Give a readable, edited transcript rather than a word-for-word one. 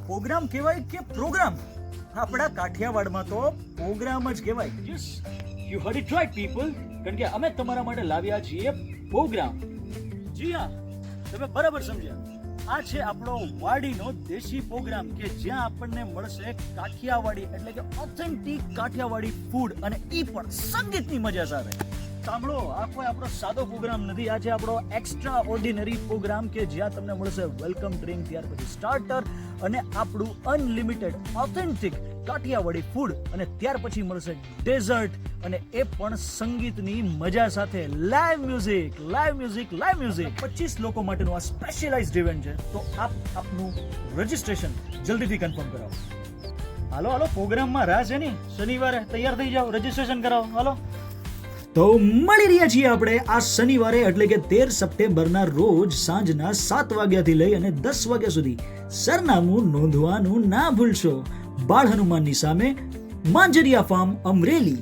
Programme કહેવાય કે programme? આપણા કાઠિયાવાડમાં તો પ્રોગ્રામ જ કહેવાય. Yes, you heard it right people, કારણ કે અમે તમારા માટે લાવ્યા છીએ પ્રોગ્રામ. જી હા, તમે બરાબર સમજ્યા. આ છે આપણો વાડીનો દેશી પ્રોગ્રામ કે જ્યાં આપણને મળશે કાઠિયાવાડી એટલે કે ઓથેન્ટિક કાઠિયાવાડી ફૂડ, અને એ પણ સંગીતની મજા સાથે. સાંભળો, આ કોઈ આપણો સાદો પ્રોગ્રામ નથી. આ છે આપણો એક્સ્ટ્રા ઓર્ડિનરી પ્રોગ્રામ કે જ્યાં તમને મળશે વેલકમ ડ્રિંક, ત્યાર પછી સ્ટાર્ટર અને આપણું અનલિમિટેડ ઓથેન્ટિક કાઠિયાવાડી ફૂડ, અને ત્યાર પછી મળશે ડેઝર્ટ, અને એ પણ સંગીતની મજા સાથે. Live music, live music, live music. 25 લોકો માટેનું આ સ્પેશિયલાઇઝ્ડ ઇવેન્ટ છે, તો આપનું રજિસ્ટ્રેશન જલ્દીથી કન્ફર્મ કરાવો. હાલો હાલો, પ્રોગ્રામમાં રાહ છે ને, શનિવારે તૈયાર થઈ જાઓ, રજિસ્ટ્રેશન કરાવો. હાલો. તો મળી રહ્યા છીએ આપણે આ શનિવારે એટલે કે 13 સપ્ટેમ્બરના રોજ સાંજના 7 વાગ્યાથી લઈ અને 10 વાગ્યા સુધી. સરનામું નોંધવાનું ના ભૂલશો. બાળ હનુમાનની સામે, માંજરિયા ફાર્મ, અમરેલી.